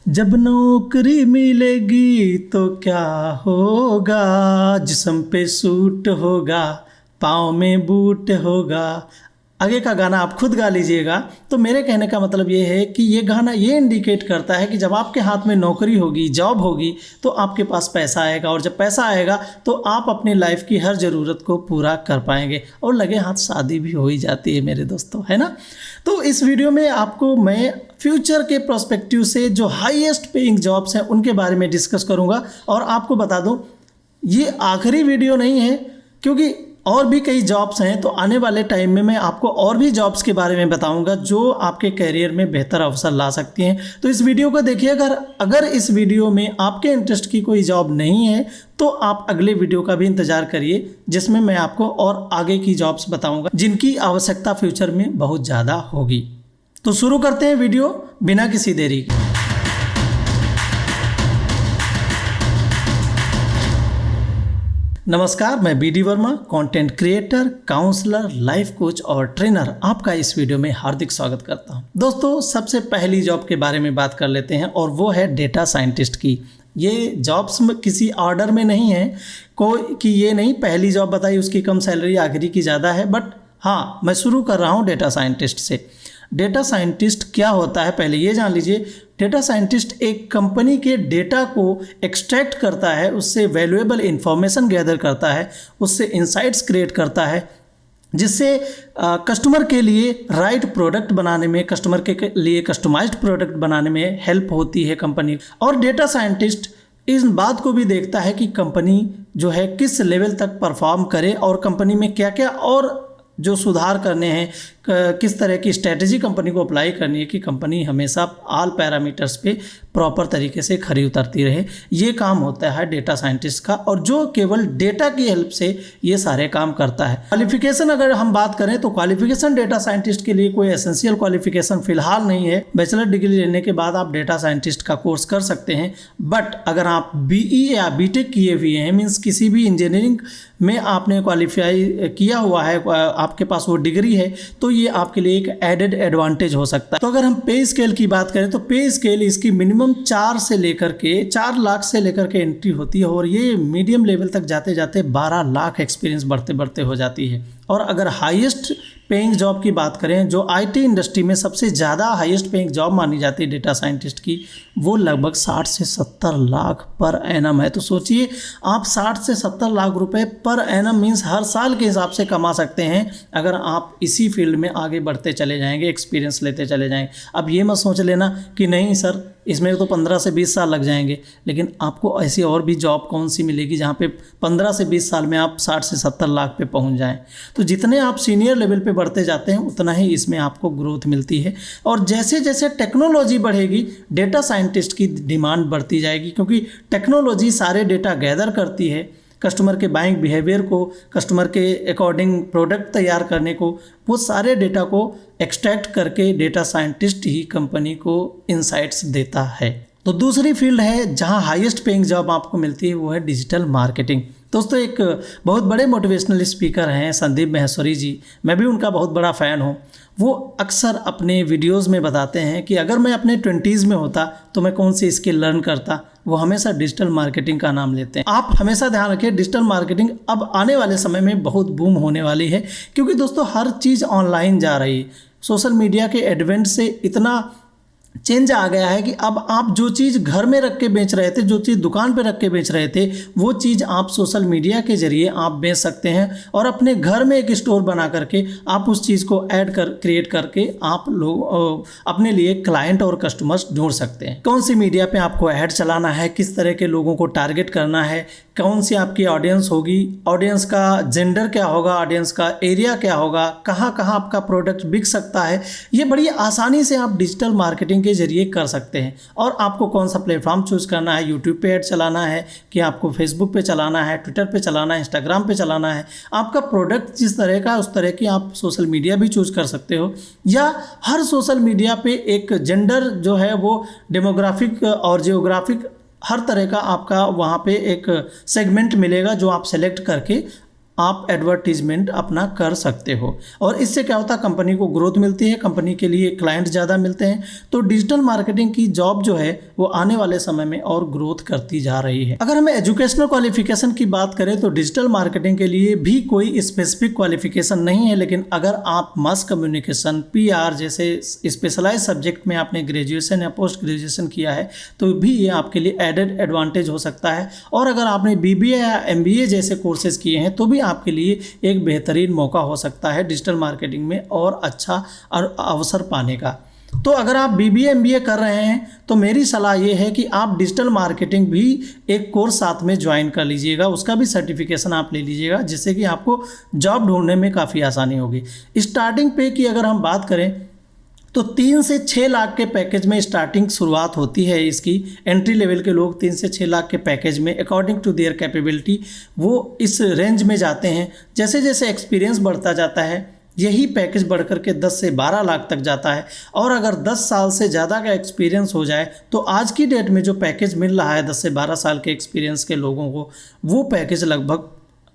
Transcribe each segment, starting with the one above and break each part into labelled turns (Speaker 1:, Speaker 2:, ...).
Speaker 1: जब नौकरी मिलेगी तो क्या होगा, जिस्म पे सूट होगा, पाँव में बूट होगा। आगे का गाना आप खुद गा लीजिएगा। तो मेरे कहने का मतलब ये है कि ये गाना ये इंडिकेट करता है कि जब आपके हाथ में नौकरी होगी, जॉब होगी, तो आपके पास पैसा आएगा, और जब पैसा आएगा तो आप अपनी लाइफ की हर ज़रूरत को पूरा कर पाएंगे, और लगे हाथ शादी भी हो ही जाती है मेरे दोस्तों, है ना। तो इस वीडियो में आपको मैं फ्यूचर के प्रोस्पेक्टिव से जो हाईएस्ट पेइंग जॉब्स हैं उनके बारे में डिस्कस करूंगा। और आपको बता दूं, ये आखिरी वीडियो नहीं है, क्योंकि और भी कई जॉब्स हैं। तो आने वाले टाइम में मैं आपको और भी जॉब्स के बारे में बताऊंगा जो आपके करियर में बेहतर अवसर ला सकती हैं। तो इस वीडियो को देखिए। अगर इस वीडियो में आपके इंटरेस्ट की कोई जॉब नहीं है तो आप अगले वीडियो का भी इंतज़ार करिए, जिसमें मैं आपको और आगे की जॉब्स बताऊंगा जिनकी आवश्यकता फ्यूचर में बहुत ज़्यादा होगी। तो शुरू करते हैं वीडियो बिना किसी देरी के। नमस्कार, मैं BD Verma, content creator, counsellor, life coach और ट्रेनर, आपका इस वीडियो में हार्दिक स्वागत करता हूं। दोस्तों, सबसे पहली जॉब के बारे में बात कर लेते हैं, और वो है डेटा साइंटिस्ट की। ये जॉब्स किसी ऑर्डर में नहीं है कोई कि ये नहीं पहली जॉब बताई उसकी कम सैलरी, आखिरी की ज़्यादा है। बट हाँ, मैं शुरू कर रहा हूँ डेटा साइंटिस्ट से। डेटा साइंटिस्ट क्या होता है पहले ये जान लीजिए। डेटा साइंटिस्ट एक कंपनी के डेटा को एक्सट्रैक्ट करता है, उससे वैल्यूएबल इंफॉर्मेशन गैदर करता है, उससे इंसाइट्स क्रिएट करता है, जिससे कस्टमर के लिए राइट प्रोडक्ट बनाने में, कस्टमर के लिए कस्टमाइज्ड प्रोडक्ट बनाने में हेल्प होती है कंपनी। और डेटा साइंटिस्ट इस बात को भी देखता है कि कंपनी जो है किस लेवल तक परफॉर्म करे, और कंपनी में क्या क्या और जो सुधार करने हैं, किस तरह की स्ट्रेटजी कंपनी को अप्लाई करनी है कि कंपनी हमेशा ऑल पैरामीटर्स पे प्रॉपर तरीके से खरी उतरती रहे। ये काम होता है डेटा साइंटिस्ट का, और जो केवल डेटा की हेल्प से ये सारे काम करता है। क्वालिफिकेशन अगर हम बात करें तो क्वालिफिकेशन डेटा साइंटिस्ट के लिए कोई एसेंशियल क्वालिफिकेशन फिलहाल नहीं है। बैचलर डिग्री लेने के बाद आप डेटा साइंटिस्ट का कोर्स कर सकते हैं। बट अगर आप BE या BTech किए हुए हैं, मीन्स किसी भी इंजीनियरिंग में आपने क्वालिफाई किया हुआ है, आपके पास वो डिग्री है, तो ये आपके लिए एक एडेड एडवांटेज हो सकता है। तो अगर हम पे स्केल की बात करें तो पे स्केल इसकी मिनिमम 4 लाख से लेकर के एंट्री होती है, और ये मीडियम लेवल तक जाते जाते 12 लाख एक्सपीरियंस बढ़ते बढ़ते हो जाती है। और अगर हाईएस्ट पेइंग जॉब की बात करें, जो IT इंडस्ट्री में सबसे ज़्यादा हाईएस्ट पेइंग जॉब मानी जाती है डेटा साइंटिस्ट की, वो लगभग 60 से 70 लाख पर एनम है। तो सोचिए, आप 60 से 70 लाख रुपए पर एनम मीन्स हर साल के हिसाब से कमा सकते हैं अगर आप इसी फील्ड में आगे बढ़ते चले जाएंगे, एक्सपीरियंस लेते चले जाएंगे। अब ये मत सोच लेना कि नहीं सर, इसमें तो 15 से 20 साल लग जाएंगे, लेकिन आपको ऐसी और भी जॉब कौन सी मिलेगी जहाँ पे 15 से 20 साल में आप 60 से 70 लाख पे पहुँच जाएं। तो जितने आप सीनियर लेवल पे बढ़ते जाते हैं उतना ही इसमें आपको ग्रोथ मिलती है। और जैसे जैसे टेक्नोलॉजी बढ़ेगी, डेटा साइंटिस्ट की डिमांड बढ़ती जाएगी, क्योंकि टेक्नोलॉजी सारे डेटा गैदर करती है, कस्टमर के बाइंग बिहेवियर को, कस्टमर के अकॉर्डिंग प्रोडक्ट तैयार करने को, वो सारे डेटा को एक्सट्रैक्ट करके डेटा साइंटिस्ट ही कंपनी को इंसाइट्स देता है। तो दूसरी फील्ड है जहां हाईएस्ट पेइंग जॉब आपको मिलती है, वो है डिजिटल मार्केटिंग। दोस्तों, एक बहुत बड़े मोटिवेशनल स्पीकर हैं संदीप माहेश्वरी जी, मैं भी उनका बहुत बड़ा फ़ैन हूँ। वो अक्सर अपने वीडियोस में बताते हैं कि अगर मैं अपने 20s में होता तो मैं कौन सी स्किल लर्न करता। वो हमेशा डिजिटल मार्केटिंग का नाम लेते हैं। आप हमेशा ध्यान रखें, डिजिटल मार्केटिंग अब आने वाले समय में बहुत बूम होने वाली है, क्योंकि दोस्तों हर चीज़ ऑनलाइन जा रही है। सोशल मीडिया के एडवेंट से इतना चेंज आ गया है कि अब आप जो चीज़ घर में रख के बेच रहे थे, जो चीज़ दुकान पे रख के बेच रहे थे, वो चीज़ आप सोशल मीडिया के ज़रिए आप बेच सकते हैं, और अपने घर में एक स्टोर बना करके आप उस चीज़ को क्रिएट करके आप लोग अपने लिए क्लाइंट और कस्टमर्स ढूंढ सकते हैं। कौन सी मीडिया पे आपको ऐड चलाना है, किस तरह के लोगों को टारगेट करना है, कौन सी आपकी ऑडियंस होगी, ऑडियंस का जेंडर क्या होगा, ऑडियंस का एरिया क्या होगा, कहाँ कहाँ आपका प्रोडक्ट बिक सकता है, ये बड़ी आसानी से आप डिजिटल मार्केटिंग के जरिए कर सकते हैं। और आपको कौन सा प्लेटफॉर्म चूज़ करना है, यूट्यूब पे ऐड चलाना है कि आपको फेसबुक पे चलाना है, ट्विटर पे चलाना है, इंस्टाग्राम पे चलाना है, आपका प्रोडक्ट जिस तरह का उस तरह की आप सोशल मीडिया भी चूज़ कर सकते हो। या हर सोशल मीडिया पे एक जेंडर जो है वो डेमोग्राफिक और जियोग्राफिक हर तरह का आपका वहाँ पे एक सेगमेंट मिलेगा जो आप सेलेक्ट करके आप एडवर्टीजमेंट अपना कर सकते हो। और इससे क्या होता है, कंपनी को ग्रोथ मिलती है, कंपनी के लिए क्लाइंट ज़्यादा मिलते हैं। तो डिजिटल मार्केटिंग की जॉब जो है वो आने वाले समय में और ग्रोथ करती जा रही है। अगर हमें एजुकेशनल क्वालिफिकेशन की बात करें तो डिजिटल मार्केटिंग के लिए भी कोई स्पेसिफिक क्वालिफिकेशन नहीं है, लेकिन अगर आप मास कम्युनिकेशन, PR जैसे स्पेशलाइज सब्जेक्ट में आपने ग्रेजुएशन या पोस्ट ग्रेजुएशन किया है तो भी ये आपके लिए एडेड एडवांटेज हो सकता है। और अगर आपने BBA या MBA जैसे कोर्सेज किए हैं तो भी आपके लिए एक बेहतरीन मौका हो सकता है डिजिटल मार्केटिंग में और अच्छा अवसर पाने का। तो अगर आप BBA MBA कर रहे हैं तो मेरी सलाह ये है कि आप डिजिटल मार्केटिंग भी एक कोर्स साथ में ज्वाइन कर लीजिएगा, उसका भी सर्टिफिकेशन आप ले लीजिएगा, जिससे कि आपको जॉब ढूंढने में काफ़ी आसानी होगी। स्टार्टिंग पे की अगर हम बात करें तो 3 से 6 लाख के पैकेज में स्टार्टिंग शुरुआत होती है इसकी। एंट्री लेवल के लोग 3 से 6 लाख के पैकेज में अकॉर्डिंग टू देयर कैपेबिलिटी वो इस रेंज में जाते हैं। जैसे जैसे एक्सपीरियंस बढ़ता जाता है यही पैकेज बढ़ कर के 10 से 12 लाख तक जाता है। और अगर 10 साल से ज़्यादा का एक्सपीरियंस हो जाए तो आज की डेट में जो पैकेज मिल रहा है 10 से 12 साल के एक्सपीरियंस के लोगों को, वो पैकेज लगभग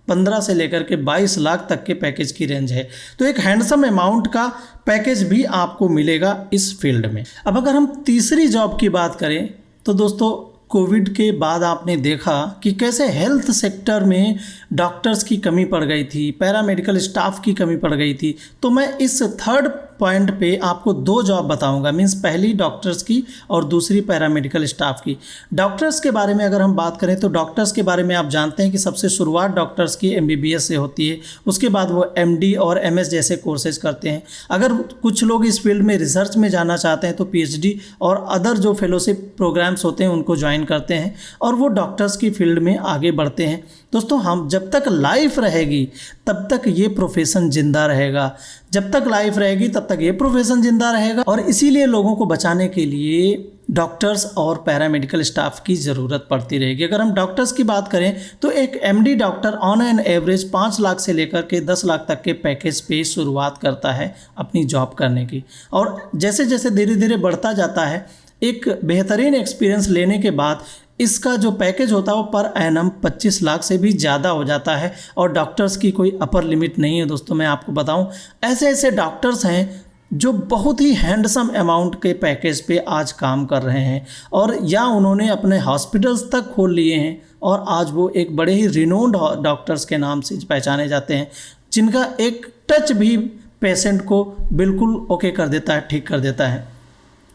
Speaker 1: 15 से लेकर के 22 लाख तक के पैकेज की रेंज है। तो एक हैंडसम अमाउंट का पैकेज भी आपको मिलेगा इस फील्ड में। अब अगर हम तीसरी जॉब की बात करें तो दोस्तों कोविड के बाद आपने देखा कि कैसे हेल्थ सेक्टर में डॉक्टर्स की कमी पड़ गई थी, पैरामेडिकल स्टाफ की कमी पड़ गई थी। तो मैं इस थर्ड पॉइंट पे आपको 2 जॉब बताऊंगा, मींस पहली डॉक्टर्स की और दूसरी पैरामेडिकल स्टाफ की। डॉक्टर्स के बारे में अगर हम बात करें तो डॉक्टर्स के बारे में आप जानते हैं कि सबसे शुरुआत डॉक्टर्स की MBBS से होती है, उसके बाद वो MD और MS जैसे कोर्सेज करते हैं। अगर कुछ लोग इस फील्ड में रिसर्च में जाना चाहते हैं तो PhD और अदर जो फेलोशिप प्रोग्राम्स होते हैं उनको ज्वाइन करते हैं और वो डॉक्टर्स की फील्ड में आगे बढ़ते हैं। दोस्तों हम जब तक लाइफ रहेगी तब तक ये प्रोफेशन जिंदा रहेगा, जब तक लाइफ रहेगी तब तक ये प्रोफेशन जिंदा रहेगा। और इसीलिए लोगों को बचाने के लिए डॉक्टर्स और पैरामेडिकल स्टाफ की ज़रूरत पड़ती रहेगी। अगर हम डॉक्टर्स की बात करें तो एक MD doctor on an average 5 lakh से लेकर के 10 लाख तक के पैकेज पे शुरुआत करता है अपनी जॉब करने की। और जैसे जैसे धीरे धीरे बढ़ता जाता है, एक बेहतरीन एक्सपीरियंस लेने के बाद इसका जो पैकेज होता है वो पर एनम 25 लाख से भी ज़्यादा हो जाता है। और डॉक्टर्स की कोई अपर लिमिट नहीं है दोस्तों। मैं आपको बताऊं ऐसे ऐसे डॉक्टर्स हैं जो बहुत ही हैंडसम अमाउंट के पैकेज पे आज काम कर रहे हैं और या उन्होंने अपने हॉस्पिटल्स तक खोल लिए हैं और आज वो एक बड़े ही रिनोन्ड डॉक्टर्स के नाम से पहचाने जाते हैं, जिनका एक टच भी पेशेंट को बिल्कुल ओके कर देता है, ठीक कर देता है।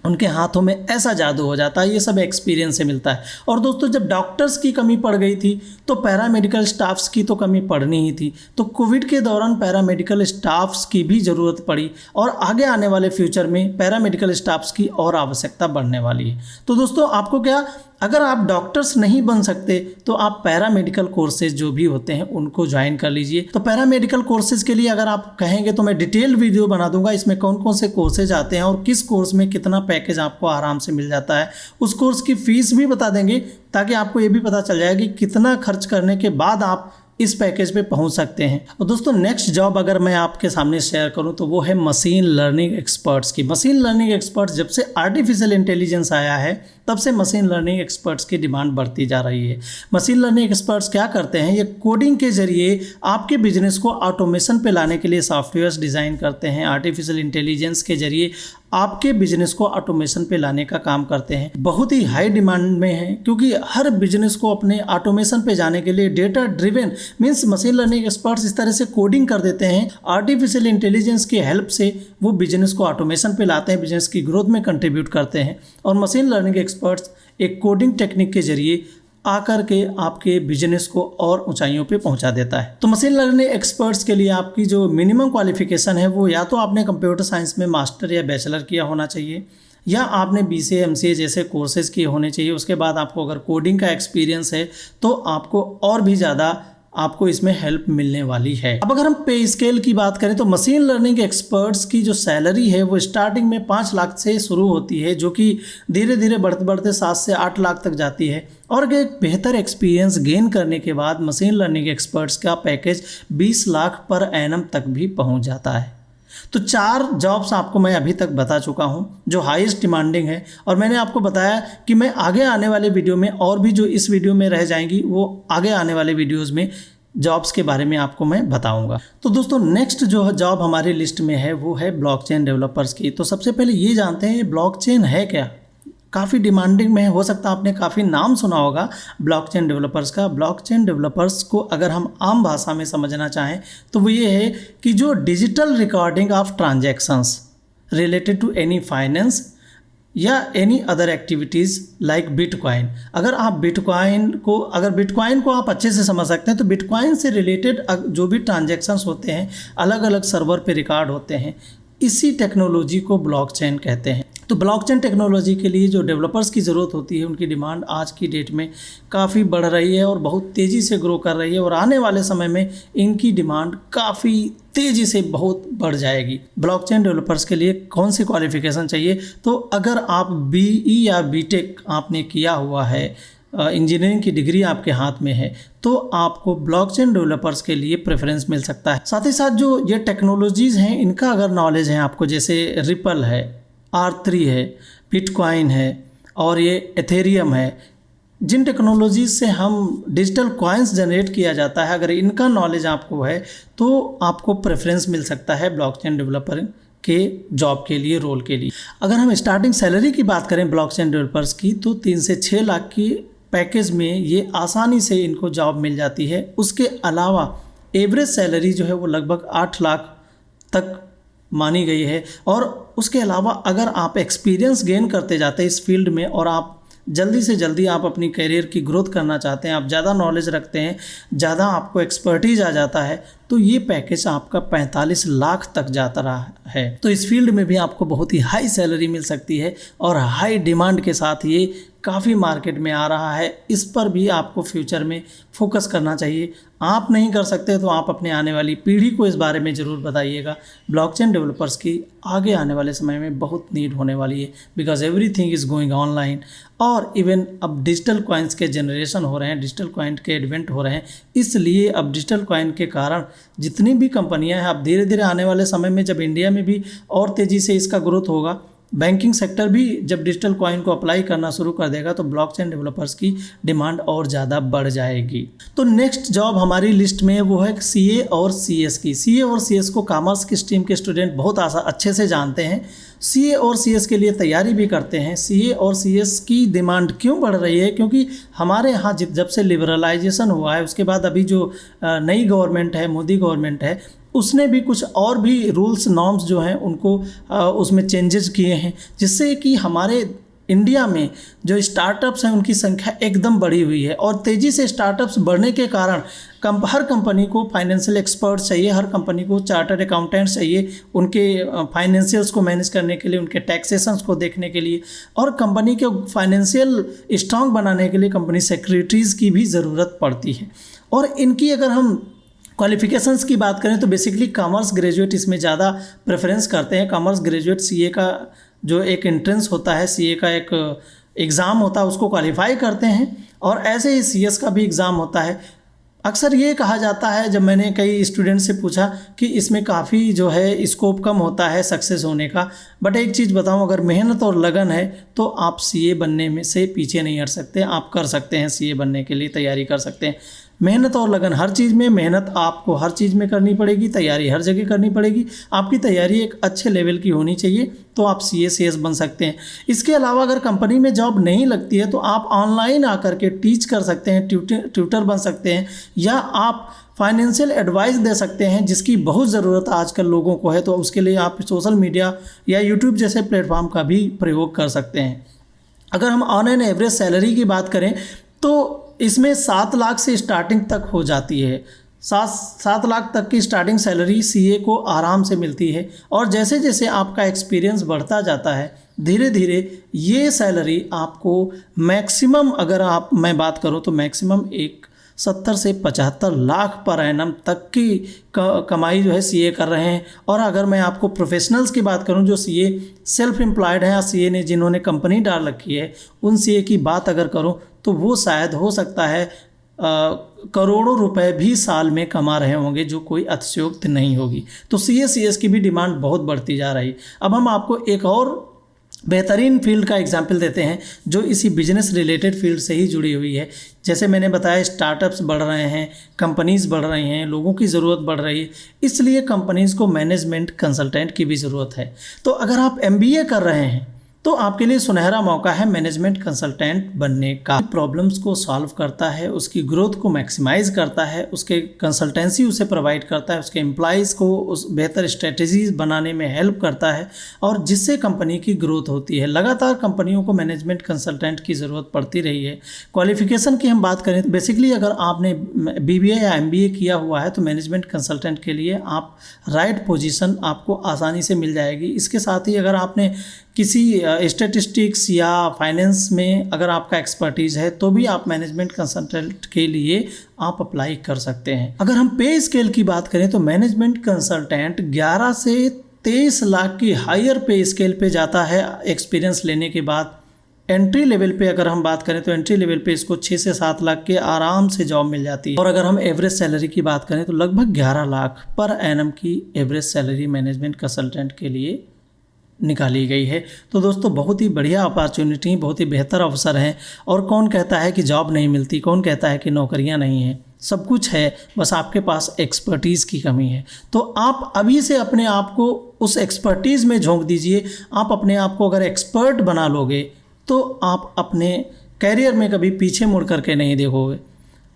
Speaker 1: उनके हाथों में ऐसा जादू हो जाता है, ये सब एक्सपीरियंस से मिलता है। और दोस्तों जब डॉक्टर्स की कमी पड़ गई थी तो पैरामेडिकल स्टाफ्स की तो कमी पड़नी ही थी। तो कोविड के दौरान पैरामेडिकल स्टाफ्स की भी ज़रूरत पड़ी और आगे आने वाले फ्यूचर में पैरामेडिकल स्टाफ्स की और आवश्यकता बढ़ने वाली है। तो दोस्तों आपको क्या, अगर आप डॉक्टर्स नहीं बन सकते तो आप पैरामेडिकल कोर्सेज जो भी होते हैं उनको ज्वाइन कर लीजिए। तो पैरामेडिकल कोर्सेज के लिए अगर आप कहेंगे तो मैं डिटेल वीडियो बना दूंगा, इसमें कौन कौन से कोर्सेज आते हैं और किस कोर्स में कितना पैकेज आपको आराम से मिल जाता है। उस कोर्स की फ़ीस भी बता देंगे ताकि आपको ये भी पता चल जाए कि कितना खर्च करने के बाद आप इस पैकेज पे पहुंच सकते हैं। और दोस्तों नेक्स्ट जॉब अगर मैं आपके सामने शेयर करूं तो वो है मशीन लर्निंग एक्सपर्ट्स की। मशीन लर्निंग एक्सपर्ट्स, जब से आर्टिफिशियल इंटेलिजेंस आया है तब से मशीन लर्निंग एक्सपर्ट्स की डिमांड बढ़ती जा रही है। मशीन लर्निंग एक्सपर्ट्स क्या करते हैं, ये कोडिंग के जरिए आपके बिजनेस को ऑटोमेशन पे लाने के लिए सॉफ्टवेयर्स डिज़ाइन करते हैं। आर्टिफिशियल इंटेलिजेंस के जरिए आपके बिजनेस को ऑटोमेशन पे लाने का काम करते हैं। बहुत ही हाई डिमांड में है क्योंकि हर बिजनेस को अपने ऑटोमेशन पे जाने के लिए data driven means machine learning experts इस तरह से कोडिंग कर देते हैं। आर्टिफिशियल इंटेलिजेंस की हेल्प से वो बिजनेस को ऑटोमेशन पे लाते हैं, बिजनेस की ग्रोथ में कंट्रीब्यूट करते हैं। और मशीन लर्निंग एक्सपर्ट्स एक कोडिंग टेक्निक के जरिए आकर के आपके बिजनेस को और ऊंचाइयों पे पहुंचा देता है। तो मशीन लर्निंग एक्सपर्ट्स के लिए आपकी जो मिनिमम क्वालिफिकेशन है वो या तो आपने कंप्यूटर साइंस में मास्टर या बैचलर किया होना चाहिए या आपने BCA MCA जैसे कोर्सेज किए होने चाहिए। उसके बाद आपको अगर कोडिंग का एक्सपीरियंस है तो आपको और भी ज़्यादा आपको इसमें हेल्प मिलने वाली है। अब अगर हम पे स्केल की बात करें तो मशीन लर्निंग एक्सपर्ट्स की जो सैलरी है वो स्टार्टिंग में 5 लाख से शुरू होती है, जो कि धीरे धीरे बढ़ते बढ़ते 7 से 8 लाख तक जाती है। और एक बेहतर एक्सपीरियंस गेन करने के बाद मशीन लर्निंग एक्सपर्ट्स का पैकेज 20 लाख पर एनम तक भी पहुंच जाता है। तो 4 जॉब्स आपको मैं अभी तक बता चुका हूं जो हाईएस्ट डिमांडिंग है। और मैंने आपको बताया कि मैं आगे आने वाले वीडियो में और भी जो इस वीडियो में रह जाएंगी वो आगे आने वाले वीडियोस में जॉब्स के बारे में आपको मैं बताऊंगा। तो दोस्तों नेक्स्ट जो जॉब हमारी लिस्ट में है वो है ब्लॉकचेन डेवलपर्स की। तो सबसे पहले ये जानते हैं ये ब्लॉकचेन है क्या। काफ़ी डिमांडिंग में हो सकता है आपने काफ़ी नाम सुना होगा ब्लॉकचेन डेवलपर्स का। ब्लॉकचेन डेवलपर्स को अगर हम आम भाषा में समझना चाहें तो वो ये है कि जो digital recording of transactions related to any finance या any other activities like bitcoin. अगर बिटकॉइन को आप अच्छे से समझ सकते हैं तो बिटकॉइन से रिलेटेड जो भी ट्रांजैक्शंस होते हैं अलग अलग सर्वर पे रिकॉर्ड होते हैं, इसी टेक्नोलॉजी को ब्लॉकचेन कहते हैं। तो ब्लॉकचेन टेक्नोलॉजी के लिए जो डेवलपर्स की ज़रूरत होती है उनकी डिमांड आज की डेट में काफ़ी बढ़ रही है और बहुत तेज़ी से ग्रो कर रही है और आने वाले समय में इनकी डिमांड काफ़ी तेज़ी से बहुत बढ़ जाएगी। ब्लॉकचेन डेवलपर्स के लिए कौन सी क्वालिफ़िकेशन चाहिए, तो अगर आप BE या BTech आपने किया हुआ है, इंजीनियरिंग की डिग्री आपके हाथ में है, तो आपको ब्लॉकचेन डेवलपर्स के लिए प्रेफरेंस मिल सकता है। साथ ही साथ जो ये टेक्नोलॉजीज़ हैं इनका अगर नॉलेज है आपको, जैसे रिपल है, R3 है, बिटकॉइन है और ये एथेरियम है, जिन टेक्नोलॉजीज़ से हम डिजिटल कॉइन्स जनरेट किया जाता है, अगर इनका नॉलेज आपको है तो आपको प्रेफरेंस मिल सकता है ब्लॉकचेन डेवलपर के जॉब के लिए, रोल के लिए। अगर हम स्टार्टिंग सैलरी की बात करें ब्लॉकचेन डेवलपर्स की तो 3 से 6 लाख की पैकेज में ये आसानी से इनको जॉब मिल जाती है। उसके अलावा एवरेज सैलरी जो है वो लगभग 8 लाख तक मानी गई है। और उसके अलावा अगर आप एक्सपीरियंस गेन करते जाते हैं इस फील्ड में और आप जल्दी से जल्दी आप अपनी करियर की ग्रोथ करना चाहते हैं, आप ज़्यादा नॉलेज रखते हैं, ज़्यादा आपको एक्सपर्टीज आ जाता है, तो ये पैकेज आपका 45 लाख तक जाता रहा है। तो इस फील्ड में भी आपको बहुत ही हाई सैलरी मिल सकती है और हाई डिमांड के साथ ये काफ़ी मार्केट में आ रहा है। इस पर भी आपको फ्यूचर में फोकस करना चाहिए। आप नहीं कर सकते तो आप अपने आने वाली पीढ़ी को इस बारे में ज़रूर बताइएगा। ब्लॉकचेन डेवलपर्स की आगे आने वाले समय में बहुत नीड होने वाली है, because everything is going online. और इवन अब डिजिटल कॉइन्स के जनरेशन हो रहे हैं, डिजिटल कॉइन के एडवेंट हो रहे हैं, इसलिए अब डिजिटल कॉइन के कारण जितनी भी कंपनियां हैं, अब धीरे धीरे आने वाले समय में जब इंडिया में भी और तेज़ी से इसका ग्रोथ होगा, बैंकिंग सेक्टर भी जब डिजिटल कॉइन को अप्लाई करना शुरू कर देगा तो ब्लॉकचेन डेवलपर्स की डिमांड और ज़्यादा बढ़ जाएगी। तो नेक्स्ट जॉब हमारी लिस्ट में वो है CA और CS की। CA और CS को कॉमर्स की स्ट्रीम के स्टूडेंट बहुत अच्छे से जानते हैं, CA और CS के लिए तैयारी भी करते हैं। CA और CS की डिमांड क्यों बढ़ रही है, क्योंकि हमारे यहाँ जब से लिबरलाइजेशन हुआ है उसके बाद अभी जो नई गवर्नमेंट है, मोदी गवर्नमेंट है, उसने भी कुछ और भी रूल्स नॉर्म्स जो हैं उनको उसमें चेंजेस किए हैं, जिससे कि हमारे इंडिया में जो स्टार्टअप्स हैं उनकी संख्या एकदम बढ़ी हुई है। और तेज़ी से स्टार्टअप्स बढ़ने के कारण हर कंपनी को फाइनेंशियल एक्सपर्ट चाहिए, हर कंपनी को चार्टर्ड अकाउंटेंट्स चाहिए उनके फाइनेंशियल्स को मैनेज करने के लिए, उनके टैक्सेशंस को देखने के लिए, और कंपनी के फाइनेंशियल स्ट्रॉन्ग बनाने के लिए कंपनी सेक्रेटरीज़ की भी ज़रूरत पड़ती है। और इनकी अगर हम क्वालिफ़िकेशंस की बात करें तो बेसिकली कॉमर्स ग्रेजुएट इसमें ज़्यादा प्रेफरेंस करते हैं। कॉमर्स ग्रेजुएट CA का जो एक एंट्रेंस होता है, CA का एक एग्ज़ाम होता है, उसको क्वालिफाई करते हैं, और ऐसे ही CS का भी एग्ज़ाम होता है। अक्सर ये कहा जाता है, जब मैंने कई स्टूडेंट से पूछा कि इसमें काफ़ी जो है स्कोप कम होता है सक्सेस होने का, बट एक चीज़ बताऊं, अगर मेहनत और लगन है तो आप CA बनने में से पीछे नहीं हट सकते। आप कर सकते हैं, CA बनने के लिए तैयारी कर सकते हैं। मेहनत और लगन हर चीज़ में, मेहनत आपको हर चीज़ में करनी पड़ेगी, तैयारी हर जगह करनी पड़ेगी। आपकी तैयारी एक अच्छे लेवल की होनी चाहिए तो आप CA CS बन सकते हैं। इसके अलावा अगर कंपनी में जॉब नहीं लगती है तो आप ऑनलाइन आकर के टीच कर सकते हैं, ट्यूटर बन सकते हैं, या आप फाइनेंशियल एडवाइस दे सकते हैं, जिसकी बहुत ज़रूरत आजकल लोगों को है। तो उसके लिए आप सोशल मीडिया या यूट्यूब जैसे प्लेटफॉर्म का भी प्रयोग कर सकते हैं। अगर हम ऑन एन एवरेज सैलरी की बात करें तो इसमें 7 लाख से स्टार्टिंग तक हो जाती है। 7 लाख तक की स्टार्टिंग सैलरी CA को आराम से मिलती है, और जैसे जैसे आपका एक्सपीरियंस बढ़ता जाता है धीरे धीरे ये सैलरी आपको मैक्सिमम, अगर मैं बात करूँ तो मैक्सिमम एक 70 से 75 लाख पर एनम तक की कमाई जो है CA कर रहे हैं। और अगर मैं आपको प्रोफेशनल्स की बात करूं जो CA सेल्फ एम्प्लॉयड हैं या CA ने जिन्होंने कंपनी डाल रखी है, उन CA की बात अगर करूं तो वो शायद हो सकता है करोड़ों रुपए भी साल में कमा रहे होंगे, जो कोई अतिशयोक्ति नहीं होगी। तो CA CS की भी डिमांड बहुत बढ़ती जा रही। अब हम आपको एक और बेहतरीन फील्ड का एग्जाम्पल देते हैं जो इसी बिजनेस रिलेटेड फील्ड से ही जुड़ी हुई है। जैसे मैंने बताया, स्टार्टअप्स बढ़ रहे हैं, कंपनीज़ बढ़ रही हैं, लोगों की ज़रूरत बढ़ रही है, इसलिए कंपनीज़ को मैनेजमेंट कंसल्टेंट की भी ज़रूरत है। तो अगर आप MBA कर रहे हैं तो आपके लिए सुनहरा मौका है मैनेजमेंट कंसल्टेंट बनने का। प्रॉब्लम्स को सॉल्व करता है, उसकी ग्रोथ को मैक्सिमाइज करता है, उसके कंसल्टेंसी उसे प्रोवाइड करता है, उसके एम्प्लॉइज़ को उस बेहतर स्ट्रेटजीज बनाने में हेल्प करता है और जिससे कंपनी की ग्रोथ होती है। लगातार कंपनियों को मैनेजमेंट कंसल्टेंट की ज़रूरत पड़ती रही है। क्वालिफिकेशन की हम बात करें तो बेसिकली अगर आपने BBA या MBA किया हुआ है तो मैनेजमेंट कंसल्टेंट के लिए आप राइट पोजीशन आपको आसानी से मिल जाएगी। इसके साथ ही अगर आपने किसी स्टैटिस्टिक्स या फाइनेंस में अगर आपका एक्सपर्टीज़ है तो भी आप मैनेजमेंट कंसल्टेंट के लिए आप अप्लाई कर सकते हैं। अगर हम पे स्केल की बात करें तो मैनेजमेंट कंसल्टेंट 11 से 23 लाख की हायर पे स्केल पे जाता है एक्सपीरियंस लेने के बाद। एंट्री लेवल पे अगर हम बात करें तो एंट्री लेवल पे इसको 6 से 7 लाख के आराम से जॉब मिल जाती है। और अगर हम एवरेज सैलरी की बात करें तो लगभग 11 लाख पर एनम की एवरेज सैलरी मैनेजमेंट कंसल्टेंट के लिए निकाली गई है। तो दोस्तों, बहुत ही बढ़िया अपॉर्चुनिटी, बहुत ही बेहतर अवसर हैं। और कौन कहता है कि जॉब नहीं मिलती, कौन कहता है कि नौकरियां नहीं हैं? सब कुछ है, बस आपके पास एक्सपर्टीज़ की कमी है। तो आप अभी से अपने आप को उस एक्सपर्टीज़ में झोंक दीजिए। आप अपने आप को अगर एक्सपर्ट बना लोगे तो आप अपने कैरियर में कभी पीछे मुड़ करके नहीं देखोगे।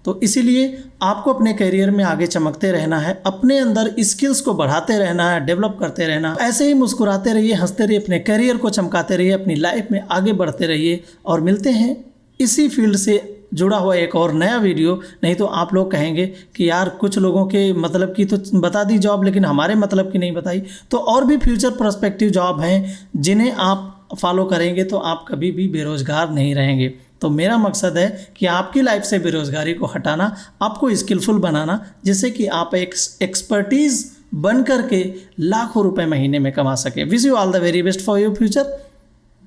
Speaker 1: तो इसीलिए आपको अपने करियर में आगे चमकते रहना है, अपने अंदर स्किल्स को बढ़ाते रहना है, डेवलप करते रहना। ऐसे ही मुस्कुराते रहिए, हंसते रहिए, अपने करियर को चमकाते रहिए, अपनी लाइफ में आगे बढ़ते रहिए। और मिलते हैं इसी फील्ड से जुड़ा हुआ एक और नया वीडियो। नहीं तो आप लोग कहेंगे कि यार कुछ लोगों के मतलब की तो बता दी जॉब, लेकिन हमारे मतलब की नहीं बताई। तो और भी फ्यूचर पर्सपेक्टिव जॉब हैं जिन्हें आप फॉलो करेंगे तो आप कभी भी बेरोज़गार नहीं रहेंगे। तो मेरा मकसद है कि आपकी लाइफ से बेरोज़गारी को हटाना, आपको स्किलफुल बनाना, जिससे कि आप एक एक्सपर्टीज़ बन करके लाखों रुपए महीने में कमा सकें। Wish you all the very best for your future.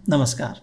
Speaker 1: नमस्कार।